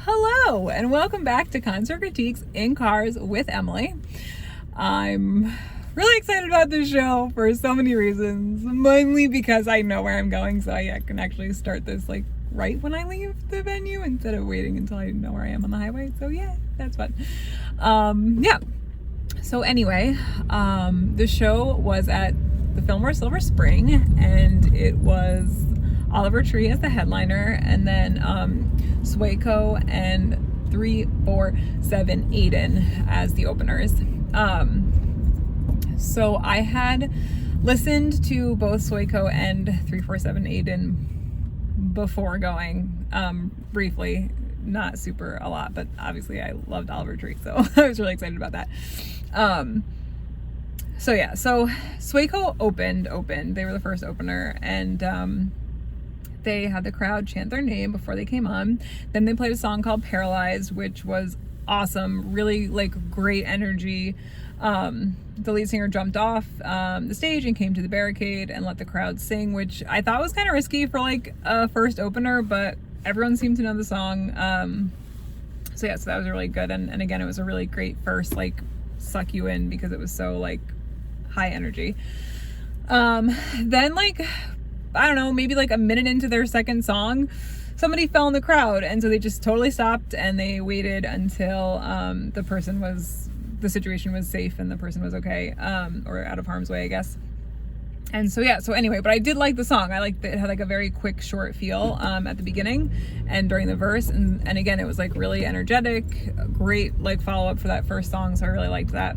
Hello and welcome back to Concert Critiques in Cars with Emily. I'm really excited about this show for so many reasons, mainly because I know where I'm going, so I can actually start this like right when I leave the venue instead of waiting until I know where I am on the highway. So yeah, that's fun. So anyway, the show was at the Fillmore Silver Spring, and it was Oliver Tree as the headliner, and then Sueco and 347 Aiden as the openers. So I had listened to both Sueco and 347 Aiden before going, briefly, not super a lot, but obviously I loved Oliver Tree, so I was really excited about that. So Sueco opened. They were the first opener, and they had the crowd chant their name before they came on. Then they played a song called Paralyzed, which was awesome, really like great energy. The lead singer jumped off the stage and came to the barricade and let the crowd sing, which I thought was kind of risky for like a first opener, but everyone seemed to know the song. So that was really good. And again, it was a really great first, like, suck you in because it was so like high energy. Then like, I don't know, maybe like a minute into their second song, somebody fell in the crowd, and so they just totally stopped and they waited until the situation was safe and the person was okay, or out of harm's way, I guess. And so anyway, but I did like the song. I liked that it had like a very quick, short feel at the beginning and during the verse, and again, it was like really energetic, great like follow-up for that first song, so I really liked that.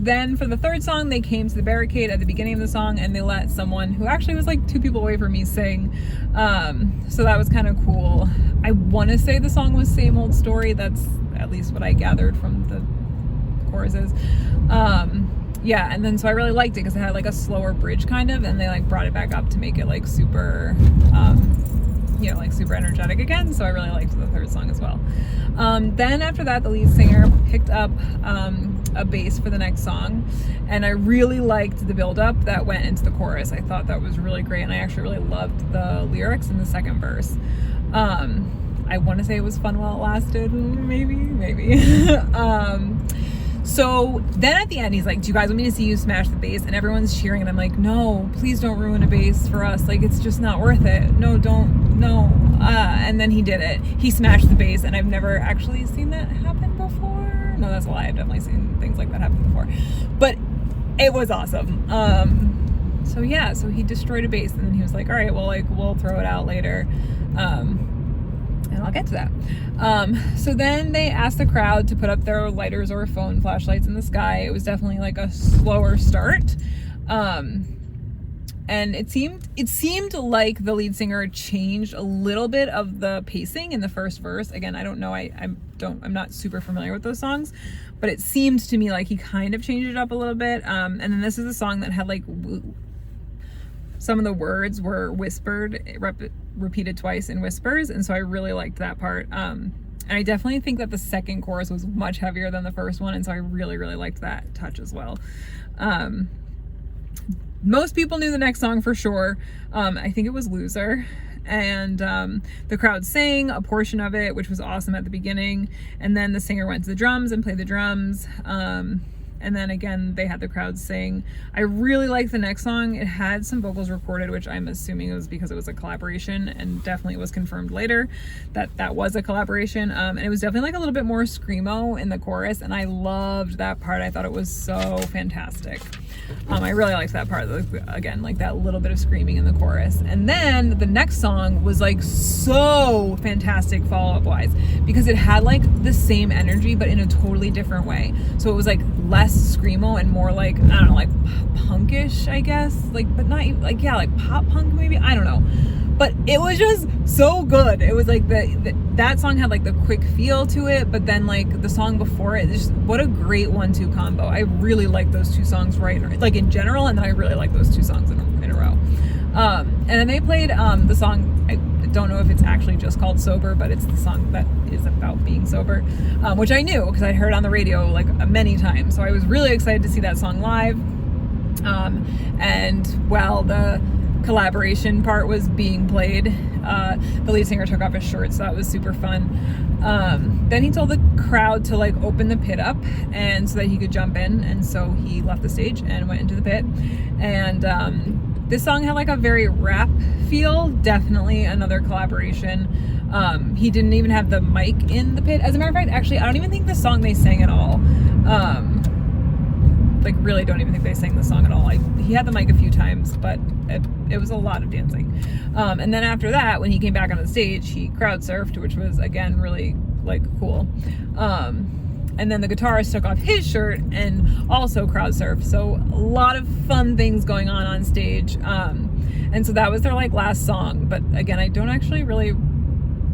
Then for the third song, they came to the barricade at the beginning of the song, and they let someone who actually was like 2 people away from me sing. So that was kind of cool. I want to say the song was Same Old Story. That's at least what I gathered from the choruses. And then so I really liked it because it had like a slower bridge kind of, and they like brought it back up to make it like super, like super energetic again. So I really liked the third song as well. Then after that, the lead singer picked up a bass for the next song, and I really liked the build-up that went into the chorus. I thought that was really great, and I actually really loved the lyrics in the second verse. I want to say it was fun while it lasted, maybe. So then at the end, he's like, do you guys want me to see you smash the bass? And everyone's cheering, and I'm like, no, please don't ruin a bass for us. Like, it's just not worth it. No, don't, no. And then he did it. He smashed the bass, and I've never actually seen that happen before. No, that's a lie. I've definitely seen things like that happen before. But it was awesome. So he destroyed a bass, and then he was like, all right, well, like, we'll throw it out later. And I'll get to that. So then they asked the crowd to put up their lighters or phone flashlights in the sky. It was definitely like a slower start. And it seemed like the lead singer changed a little bit of the pacing in the first verse. Again, I don't know. I'm not super familiar with those songs, but it seemed to me like he kind of changed it up a little bit. And then this is a song that had like some of the words were whispered, repeated twice in whispers, and so I really liked that part. And I definitely think that the second chorus was much heavier than the first one, and so I really, really liked that touch as well. Most people knew the next song for sure. I think it was Loser, and the crowd sang a portion of it, which was awesome at the beginning, and then the singer went to the drums and played the drums. And then again, they had the crowd sing. I really liked the next song. It had some vocals recorded, which I'm assuming it was because it was a collaboration, and definitely was confirmed later that was a collaboration. And it was definitely like a little bit more screamo in the chorus, and I loved that part. I thought it was so fantastic. I really liked that part, again, like that little bit of screaming in the chorus. And then the next song was like so fantastic follow-up wise, because it had like the same energy but in a totally different way. So it was like less screamo and more like, I don't know, like punkish, I guess, like, but not even like, yeah, like pop punk maybe, I don't know. But it was just so good. It was like that song had like the quick feel to it, but then like the song before it, just what a great 1-2 combo. I really like those two songs like in general, and then I really like those two songs in a row. And then they played the song, I don't know if it's actually just called Sober, but it's the song that is about being sober, which I knew because I heard on the radio like many times. So I was really excited to see that song live. And well, collaboration part was being played. The lead singer took off his shirt, so that was super fun. Then he told the crowd to like open the pit up and so that he could jump in, and so he left the stage and went into the pit. And this song had like a very rap feel, definitely another collaboration. He didn't even have the mic in the pit. As a matter of fact, actually, I don't even think the song they sang at all. Like really don't even think they sang the song at all. He had the mic a few times, but it was a lot of dancing. And then after that, when he came back on the stage, he crowd surfed, which was again really like cool. And then the guitarist took off his shirt and also crowd surfed. So a lot of fun things going on stage. And so that was their like last song. But again, I don't actually really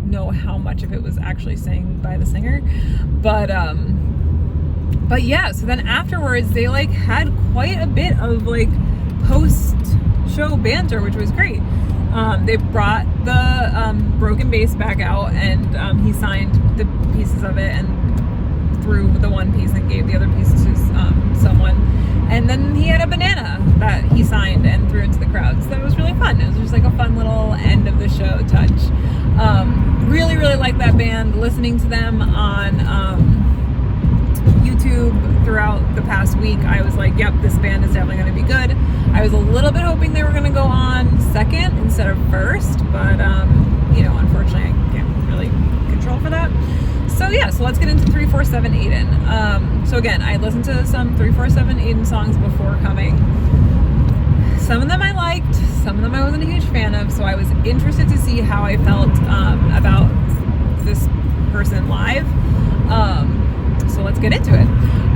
know how much of it was actually sang by the singer. But yeah, so then afterwards they like had quite a bit of like post-show banter, which was great. They brought the broken bass back out, and he signed the pieces of it and threw the one piece and gave the other piece to someone. And then he had a banana that he signed and threw into the crowd. So that was really fun. It was just like a fun little end of the show touch. Really, really like that band. Listening to them on YouTube throughout the past week, I was like, yep, this band is definitely going to be good. I was a little bit hoping they were going to go on second instead of first, but unfortunately I can't really control for that. So yeah, so let's get into 347 Aiden. So again, I listened to some 347 Aiden songs before coming. Some of them I liked, some of them I wasn't a huge fan of, so I was interested to see how I felt about this person live. So let's get into it.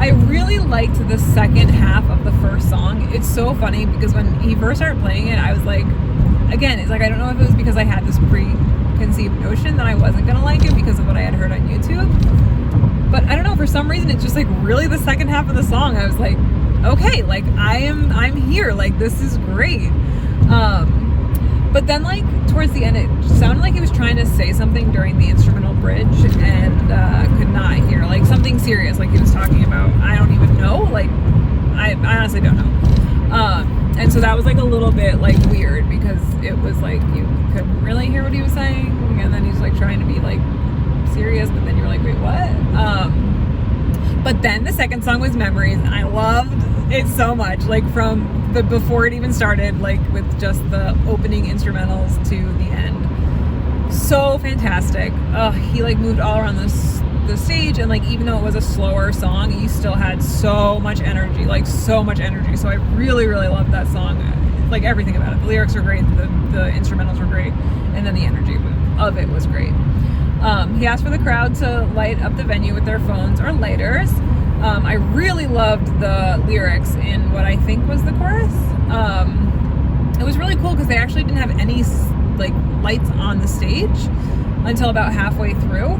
I really liked the second half of the first song. It's so funny because when he first started playing it, I was like, again, it's like, I don't know if it was because I had this preconceived notion that I wasn't going to like it because of what I had heard on YouTube. But I don't know, for some reason, it's just like really the second half of the song, I was like, okay, like I'm here. Like, this is great. But then like towards the end, it sounded like he was trying to say something during the instrumental bridge and could not hear, like something serious, like he was talking about, I don't even know, like I honestly don't know. And so that was like a little bit like weird because it was like you couldn't really hear what he was saying, and then he's like trying to be like serious, but then you're like, wait, what? But then the second song was Memories, and I loved it so much, like from the before it even started, like with just the opening instrumentals to the end. So fantastic. He like moved all around the stage, and like even though it was a slower song, he still had so much energy, like so much energy. So I really, really loved that song, like everything about it. The lyrics were great, the instrumentals were great, and then the energy of it was great. He asked for the crowd to light up the venue with their phones or lighters. I really loved the lyrics in what I think was the chorus. It was really cool because they actually didn't have any like lights on the stage until about halfway through.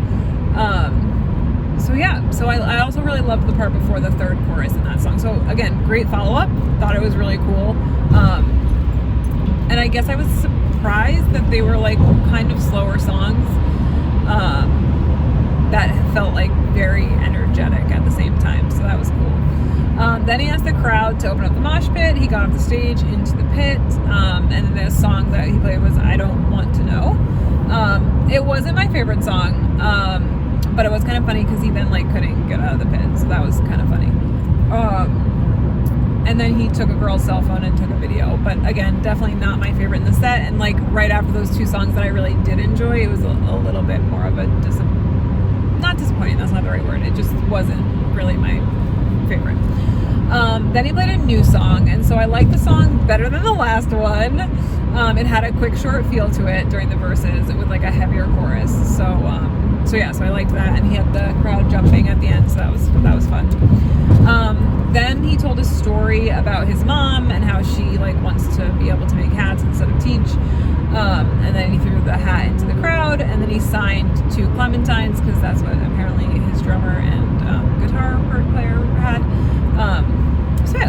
So yeah, so I also really loved the part before the third chorus in that song. So again, great follow-up. Thought it was really cool. And I guess I was surprised that they were like kind of slower songs. That felt like very energetic at the same time, so that was cool. Then he asked the crowd to open up the mosh pit. He got off the stage into the pit, and then the song that he played was I Don't Want to Know. It wasn't my favorite song, but it was kind of funny because he then like couldn't get out of the pit, so that was kind of funny. And then he took a girl's cell phone and took a video, but again, definitely not my favorite in the set. And like right after those two songs that I really did enjoy, it was a little bit more of a not disappointing, that's not the right word, it just wasn't really my favorite. Then he played a new song, and so I liked the song better than the last one. It had a quick short feel to it during the verses with like a heavier chorus, so I liked that, and he had the crowd jumping at the end, so that was fun. Then he told a story about his mom and how she like wants to be able to make hats instead of teach. And then he threw the hat into the crowd, and then he signed to Clementines because that's what apparently his drummer and guitar player had.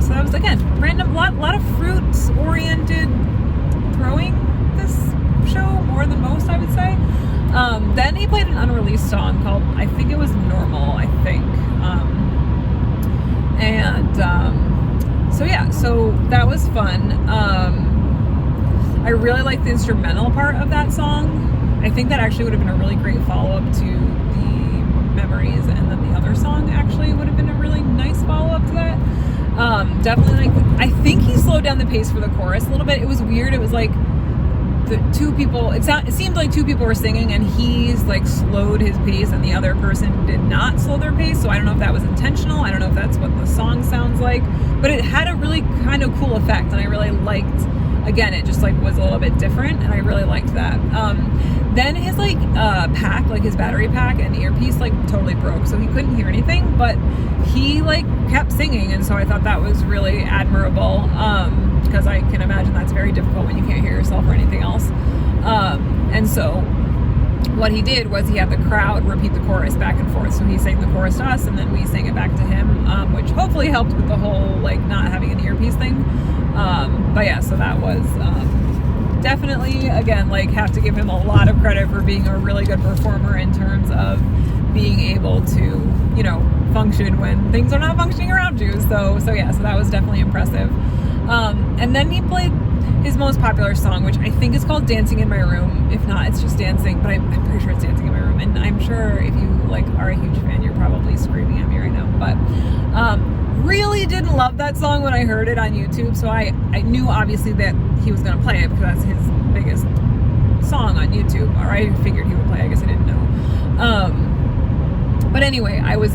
So that was again random, lot of fruit-oriented throwing this show, more than most, I would say. Then he played an unreleased song called, I think it was Normal, I think. So that was fun. I really like the instrumental part of that song. I think that actually would have been a really great follow-up to the Memories, and then the other song actually would have been a really nice follow-up to that. Definitely, like, I think he slowed down the pace for the chorus a little bit. It was weird. It was like the two people, it seemed like two people were singing, and he's like slowed his pace and the other person did not slow their pace. So I don't know if that was intentional. I don't know if that's what the song sounds like, but it had a really kind of cool effect, and I really liked, again, it just like was a little bit different, and I really liked that. Then his like pack, like his battery pack and earpiece, like totally broke, so he couldn't hear anything, but he like kept singing, and so I thought that was really admirable, because I can imagine that's very difficult when you can't hear yourself or anything else. And so what he did was he had the crowd repeat the chorus back and forth. So he sang the chorus to us, and then we sang it back to him, which hopefully helped with the whole like not having an earpiece thing. But yeah, so that was definitely, again, like, have to give him a lot of credit for being a really good performer in terms of being able to, you know, function when things are not functioning around you. So yeah, so that was definitely impressive. And then he played his most popular song, which I think is called Dancing in My Room. If not, it's just Dancing, but I'm pretty sure it's Dancing in My Room. And I'm sure if you like are a huge fan, you're probably screaming at me right now. But really didn't love that song when I heard it on YouTube. So I knew obviously that he was going to play it because that's his biggest song on YouTube. Or I figured he would play. I guess I didn't know. But anyway, I was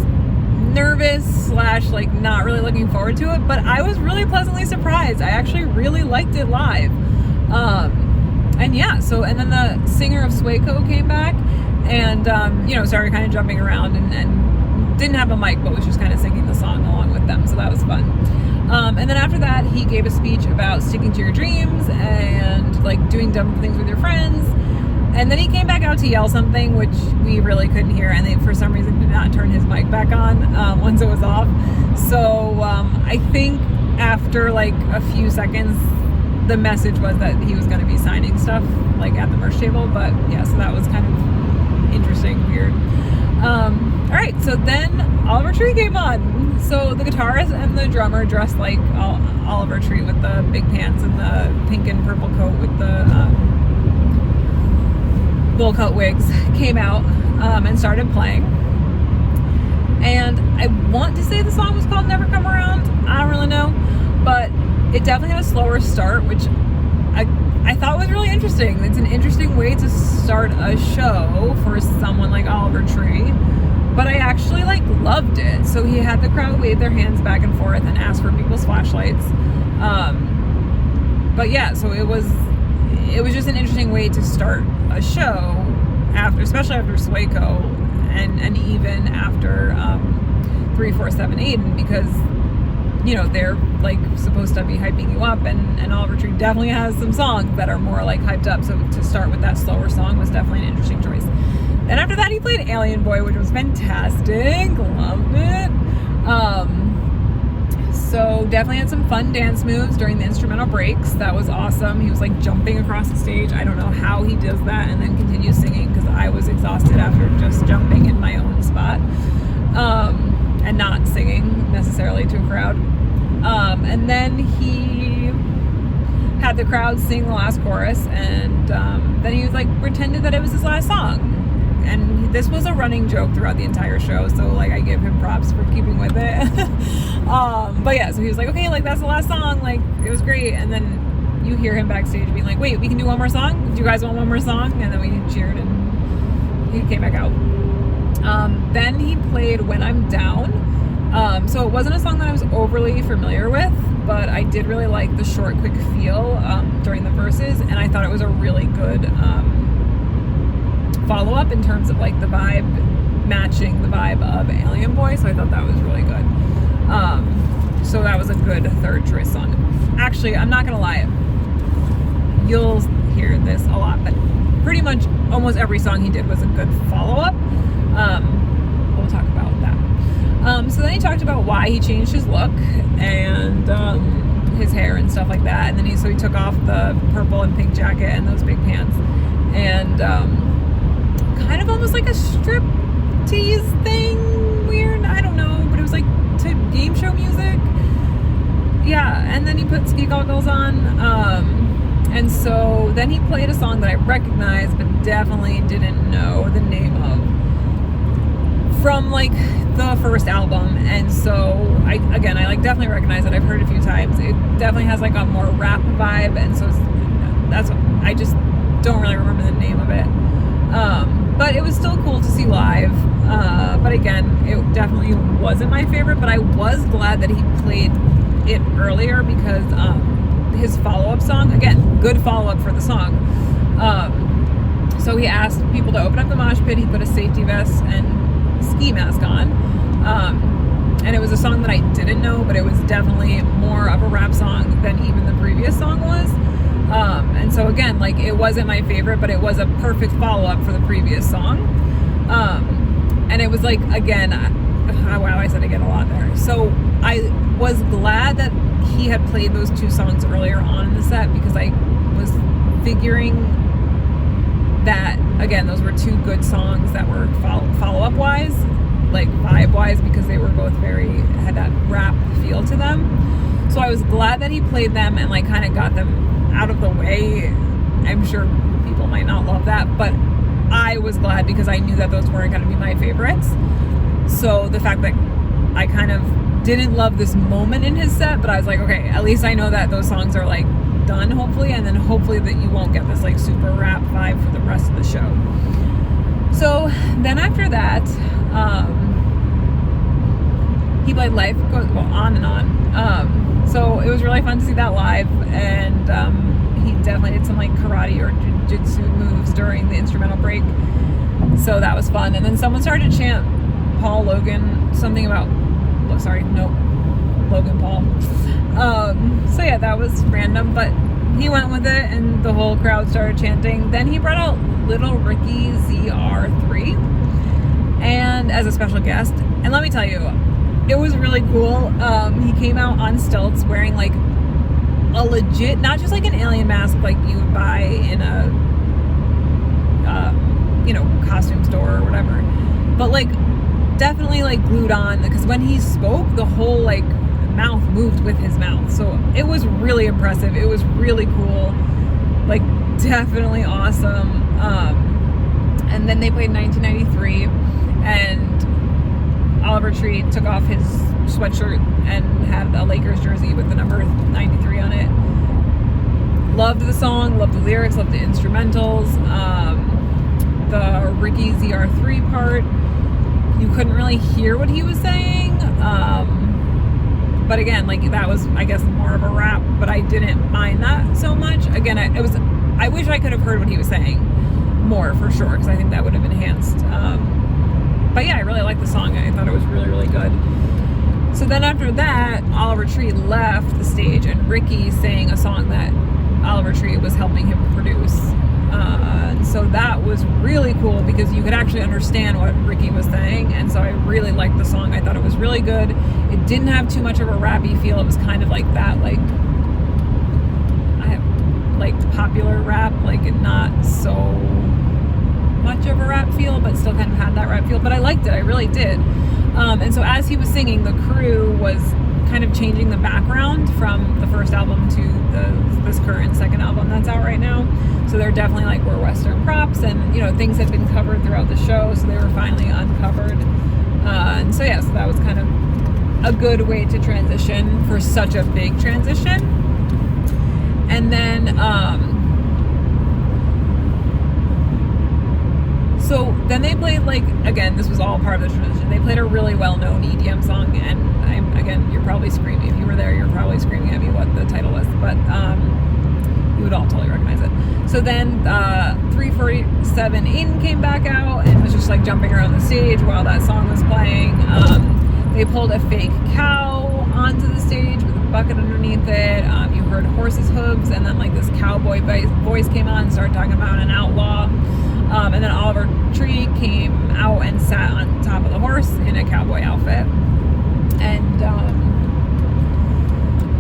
nervous / like not really looking forward to it, but I was really pleasantly surprised. I actually really liked it live. And yeah, so, and then the singer of Sueco came back and, you know, started kind of jumping around and didn't have a mic, but was just kind of singing the song along with them. So that was fun. And then after that, he gave a speech about sticking to your dreams and like doing dumb things with your friends. And then he came back out to yell something, which we really couldn't hear. And they, for some reason, did not turn his mic back on once it was off. So I think after like a few seconds, the message was that he was going to be signing stuff like at the merch table. But yeah, so that was kind of interesting, weird. All right, so then Oliver Tree came on. So the guitarist and the drummer, dressed like Oliver Tree with the big pants and the pink and purple coat with the bowl cut wigs, came out and started playing. And I want to say the song was called Never Come Around. I don't really know, but it definitely had a slower start, which I thought was really interesting. It's an interesting way to start a show for someone like Oliver Tree, but I actually like loved it. So he had the crowd wave their hands back and forth and ask for people's flashlights. But yeah, so it was just an interesting way to start a show after, especially after Sueco and even after 347 Aiden, because you know they're like supposed to be hyping you up, and Oliver Tree definitely has some songs that are more like hyped up. So to start with that slower song was definitely an interesting choice. Then after that, he played Alien Boy, which was fantastic. Loved it. So definitely had some fun dance moves during the instrumental breaks. That was awesome. He was like jumping across the stage. I don't know how he does that and then continues singing, because I was exhausted after just jumping in my own spot and not singing necessarily to a crowd. And then he had the crowd sing the last chorus, and then he was like pretended that it was his last song. And this was a running joke throughout the entire show, so like I give him props for keeping with it. But yeah, so he was like, okay, like that's the last song, like it was great. And then you hear him backstage being like, wait, we can do one more song? Do you guys want one more song? And then we cheered and he came back out. Then he played When I'm Down. So it wasn't a song that I was overly familiar with, but I did really like the short, quick feel during the verses, and I thought it was a really good follow-up in terms of like the vibe matching the vibe of Alien Boy, so I thought that was really good. So that was a good third choice song. Actually, I'm not gonna lie, you'll hear this a lot, but pretty much almost every song he did was a good follow-up. We'll talk about that. So then he talked about why he changed his look and his hair and stuff like that, and then he took off the purple and pink jacket and those big pants, and kind of almost like a strip tease thing, weird, I don't know, but it was like to game show music. Yeah, and then he put ski goggles on, And so then he played a song that I recognized but definitely didn't know the name of, from like the first album. And so I like definitely recognize it. I've heard it a few times. It definitely has like a more rap vibe, and so that's what I just don't really remember the name of it. But it was still cool to see live. But again, it definitely wasn't my favorite, but I was glad that he played it earlier because his follow-up song, again, good follow-up for the song. So he asked people to open up the mosh pit. He put a safety vest and ski mask on. And it was a song that I didn't know, but it was definitely more of a rap song than even the previous song was. And so again, like, it wasn't my favorite, but it was a perfect follow-up for the previous song. And it was like, again, wow, I said again a lot there. So I was glad that he had played those two songs earlier on in the set, because I was figuring that, again, those were two good songs that were follow-up wise, like vibe wise, because they were both had that rap feel to them. So I was glad that he played them and like kind of got them out of the way. I'm sure people might not love that, but I was glad because I knew that those weren't going to be my favorites. So the fact that I kind of didn't love this moment in his set, but I was like, okay, at least I know that those songs are like done, hopefully, and then hopefully that you won't get this like super rap vibe for the rest of the show. So then after that, he played Life Goes On and On. So it was really fun to see that live, and he definitely did some like karate or jiu-jitsu moves during the instrumental break. So that was fun. And then someone started to chant Paul Logan, something about, Logan Paul. So yeah, that was random, but he went with it and the whole crowd started chanting. Then he brought out Little Ricky ZR3 and as a special guest. And let me tell you, it was really cool. He came out on stilts wearing like a legit, not just like an alien mask like you would buy in a costume store or whatever, but like definitely like glued on, because when he spoke, the whole like mouth moved with his mouth. So it was really impressive. It was really cool, like definitely awesome. And then they played 1993, and Oliver Tree took off his sweatshirt and had a Lakers jersey with the number 93 on it. Loved the song, loved the lyrics, loved the instrumentals. The Ricky ZR3 part, you couldn't really hear what he was saying. But again, like that was, I guess, more of a rap, but I didn't mind that so much. Again, I wish I could have heard what he was saying more for sure, because I think that would have enhanced. But yeah, I really liked the song. I thought it was really, really good. So then after that, Oliver Tree left the stage and Ricky sang a song that Oliver Tree was helping him produce. So that was really cool because you could actually understand what Ricky was saying, and so I really liked the song. I thought it was really good. It didn't have too much of a rappy feel. It was kind of like that, like popular rap, like not so much of a rap feel, but still kind of had that rap feel. But I liked it. I really did. And so as he was singing, the crew was kind of changing the background from the first album to this current second album that's out right now. So they're definitely like were Western props, and things had been covered throughout the show, so they were finally uncovered. And so yeah, so that was kind of a good way to transition for such a big transition. And then so then they played, like, again, this was all part of the tradition. They played a really well-known EDM song, and you're probably screaming. If you were there, you're probably screaming at me what the title was, but you would all totally recognize it. So then 347 In came back out and was just like jumping around the stage while that song was playing. They pulled a fake cow onto the stage with a bucket underneath it. You heard horses' hooves, and then like this cowboy voice came on and started talking about an outlaw. And then Oliver Tree came out and sat on top of the horse in a cowboy outfit. And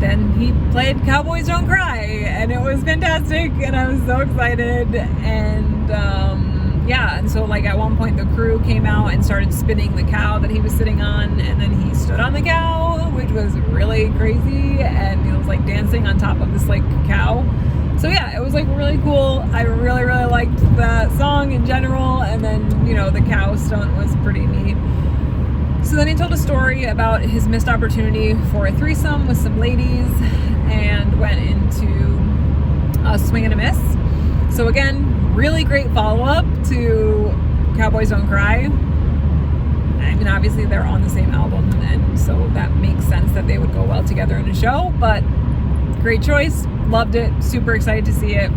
then he played Cowboys Don't Cry, and it was fantastic, and I was so excited. And and so like at one point the crew came out and started spinning the cow that he was sitting on, and then he stood on the cow, which was really crazy, and he was like dancing on top of this like cow. So yeah, it was like really cool. I really, really liked the song in general, and then, you know, the cow stunt was pretty neat. So then he told a story about his missed opportunity for a threesome with some ladies and went into a swing and a miss. So again, really great follow-up to Cowboys Don't Cry. I mean, obviously they're on the same album, and so that makes sense that they would go well together in a show, but great choice. Loved it. Super excited to see it.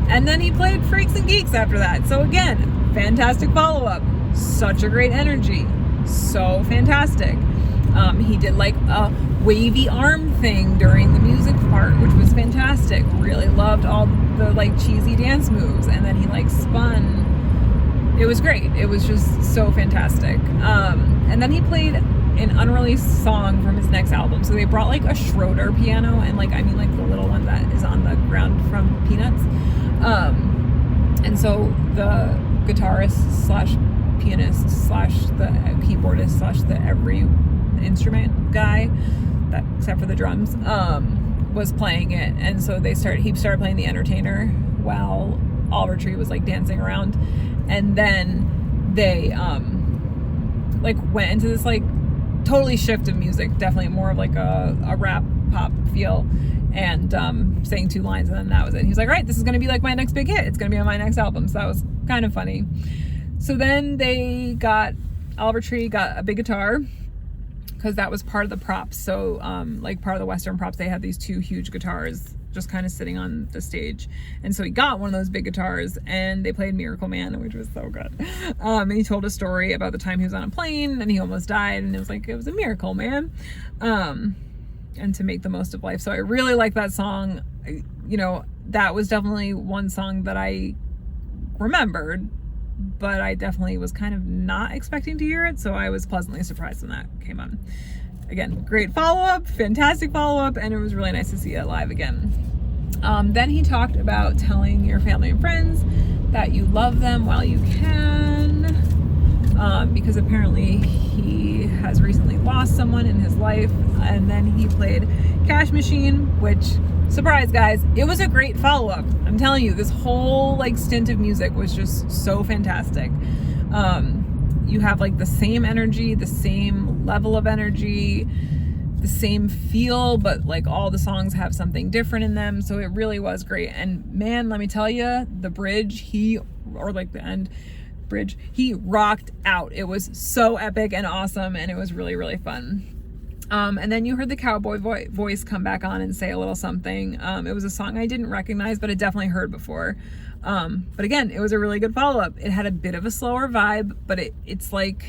And then he played Freaks and Geeks after that. So again, fantastic follow-up. Such a great energy. So fantastic. He did like a wavy arm thing during the music part, which was fantastic. Really loved all the like cheesy dance moves, and then he like spun. It was great. It was just so fantastic. And then he played an unreleased song from his next album. So they brought like a Schroeder piano, and like, I mean like the little one that is on the ground from Peanuts. And so the guitarist slash pianist slash the keyboardist slash the every instrument guy, that except for the drums, was playing it. And so he started playing The Entertainer while Oliver Tree was like dancing around, and then they like went into this like totally shift of music, definitely more of like a rap pop feel, and sang 2 lines, and then that was it. He was like, right, this is gonna be like my next big hit, it's gonna be on my next album. So that was kind of funny. So then Oliver Tree got a big guitar, because that was part of the props. So like part of the Western props, they had these 2 huge guitars just kind of sitting on the stage. And so he got one of those big guitars, and they played Miracle Man, which was so good. And he told a story about the time he was on a plane and he almost died, and it was like, it was a miracle, man. And to make the most of life. So I really like that song. You know, that was definitely one song that I remembered, but I definitely was kind of not expecting to hear it. So I was pleasantly surprised when that came on. Again, great follow-up, fantastic follow-up, and it was really nice to see it live again. Then he talked about telling your family and friends that you love them while you can, because apparently he has recently lost someone in his life. And then he played Cash Machine, which, surprise guys, it was a great follow-up. I'm telling you, this whole like stint of music was just so fantastic. You have like the same energy, the same level of energy, the same feel, but like all the songs have something different in them. So it really was great. And man, let me tell you, the bridge, the end bridge, he rocked out. It was so epic and awesome, and it was really, really fun. And then you heard the cowboy voice come back on and say a little something. It was a song I didn't recognize, but I definitely heard before. But again, it was a really good follow-up. It had a bit of a slower vibe, but it's like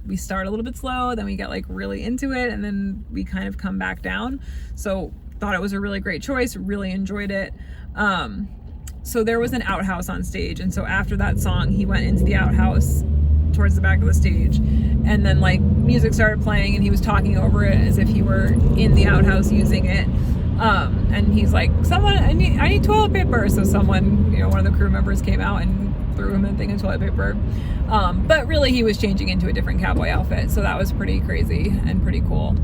we start a little bit slow, then we get like really into it, and then we kind of come back down. So thought it was a really great choice, really enjoyed it. So there was an outhouse on stage, and so after that song, he went into the outhouse towards the back of the stage, and then like music started playing, and he was talking over it as if he were in the outhouse using it. And he's like, I need toilet paper. So someone, you know, one of the crew members came out and threw him a thing of toilet paper. But really he was changing into a different cowboy outfit. So that was pretty crazy and pretty cool.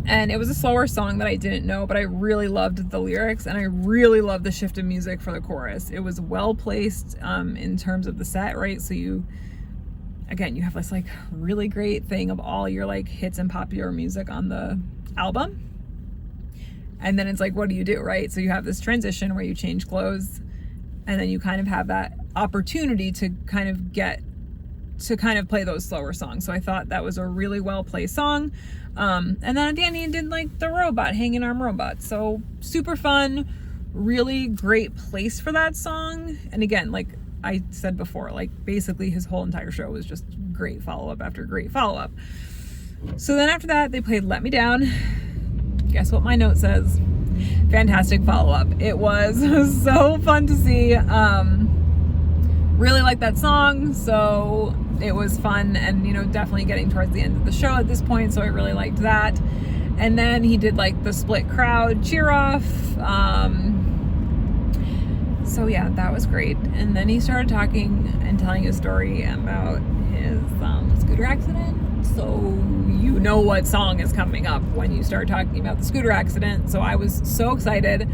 And it was a slower song that I didn't know, but I really loved the lyrics, and I really loved the shift of music for the chorus. It was well placed, in terms of the set, right? So you have this like really great thing of all your like hits and popular music on the album. And then it's like, what do you do, right? So you have this transition where you change clothes, and then you kind of have that opportunity to kind of play those slower songs. So I thought that was a really well placed song. And then at the end he did like the robot, hanging arm robot. So super fun, really great place for that song. And again, like I said before, like basically his whole entire show was just great follow-up after great follow-up. So then after that they played Let Me Down. Guess what my note says? Fantastic follow-up. It was so fun to see. Really like that song, so it was fun, and you know, definitely getting towards the end of the show at this point, so I really liked that. And then he did like the split crowd cheer off. So yeah, that was great. And then he started talking and telling his story about his scooter accident. So you know what song is coming up when you start talking about the scooter accident. So I was so excited.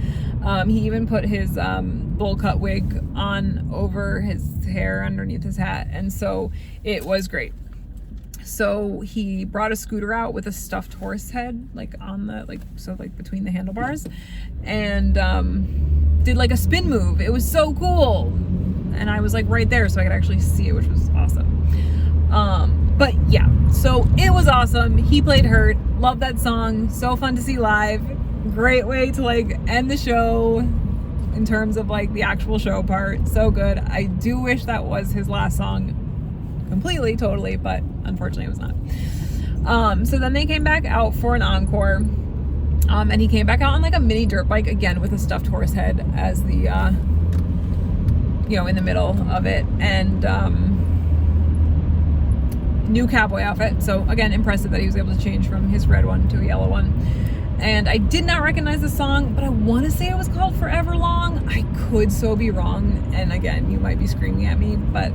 He even put his bowl cut wig on over his hair underneath his hat, and so it was great. So he brought a scooter out with a stuffed horse head, like on the between the handlebars, and did like a spin move. It was so cool, and I was like right there, so I could actually see it, which was awesome. But yeah, so it was awesome. He played Hurt. Love that song. So fun to see live. Great way to like end the show in terms of like the actual show part. So good. I do wish that was his last song completely, totally, but unfortunately it was not. So then they came back out for an encore. And he came back out on like a mini dirt bike again with a stuffed horse head as the in the middle of it, and new cowboy outfit. So again, impressive that he was able to change from his red one to a yellow one. And I did not recognize the song, but I want to say it was called Forever Long. I could so be wrong, and again, you might be screaming at me, but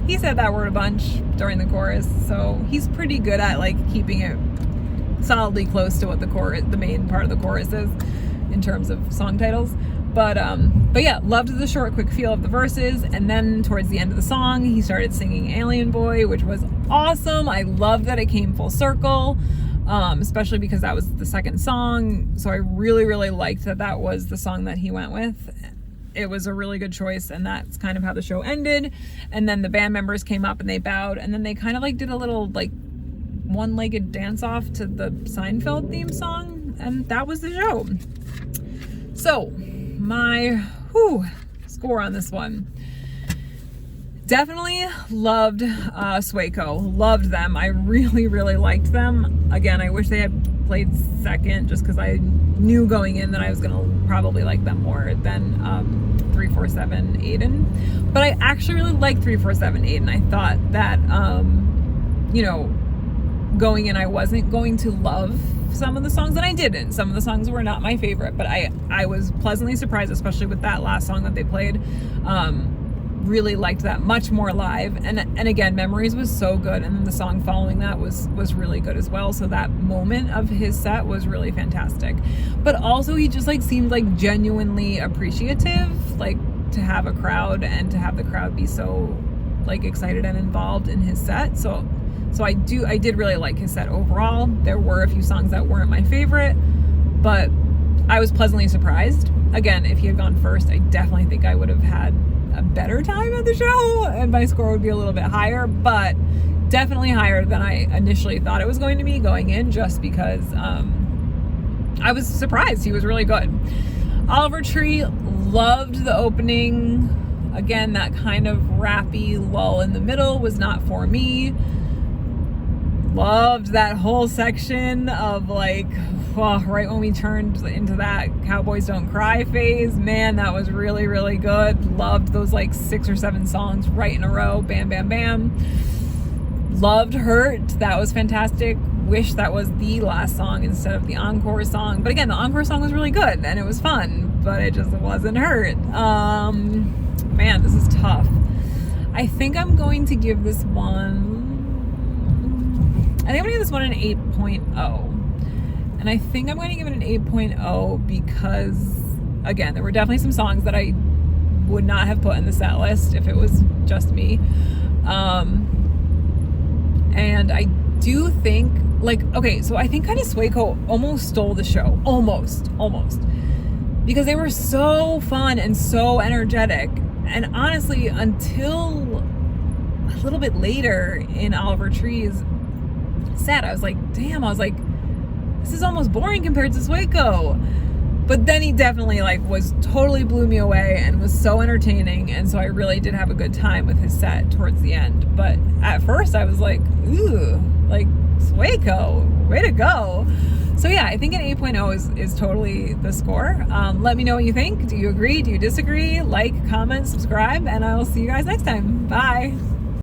he said that word a bunch during the chorus, so he's pretty good at like keeping it solidly close to what the main part of the chorus is in terms of song titles. But yeah, loved the short, quick feel of the verses. And then towards the end of the song, he started singing Alien Boy, which was awesome. I love that it came full circle, especially because that was the second song. So I really, really liked that was the song that he went with. It was a really good choice, and that's kind of how the show ended. And then the band members came up and they bowed, and then they kind of like did a little like one-legged dance off to the Seinfeld theme song, and that was the show. So my score on this one, definitely loved Sueco. Loved them. I really, really liked them. Again, I wish they had played second, just because I knew going in that I was gonna probably like them more than 347 Aiden. But I actually really liked 347 Aiden. I thought that going in, I wasn't going to love some of the songs, and I didn't. Some of the songs were not my favorite, but I was pleasantly surprised, especially with that last song that they played. Really liked that much more live, and again, Memories was so good, and then the song following that was really good as well. So that moment of his set was really fantastic. But also he just like seemed like genuinely appreciative, like to have a crowd and to have the crowd be so like excited and involved in his set. So I did really like his set overall. There were a few songs that weren't my favorite, but I was pleasantly surprised. Again, if he had gone first, I definitely think I would have had a better time at the show, and my score would be a little bit higher, but definitely higher than I initially thought it was going to be going in, just because I was surprised. He was really good. Oliver Tree, loved the opening. Again, that kind of rappy lull in the middle was not for me. Loved that whole section of like, right when we turned into that Cowboys Don't Cry phase. Man, that was really, really good. Loved those like 6 or 7 songs right in a row. Bam, bam, bam. Loved Hurt. That was fantastic. Wish that was the last song instead of the encore song. But again, the encore song was really good and it was fun, but it just wasn't Hurt. Man, this is tough. I think I'm going to give this one... I think I'm going to give this one an 8.0. And I think I'm going to give it an 8.0 because, again, there were definitely some songs that I would not have put in the set list if it was just me. And I do think, like, okay, so I think kind of Sueco almost stole the show. Almost. Because they were so fun and so energetic. And honestly, until a little bit later in Oliver Tree's set, I was like, damn, this is almost boring compared to Sueco. But then he definitely totally blew me away and was so entertaining, and so I really did have a good time with his set towards the end. But at first I was like, ooh, Sueco, way to go. So yeah, I think an 8.0 is totally the score. Let me know what you think. Do you agree? Do you disagree? Like, comment, subscribe, and I will see you guys next time. Bye.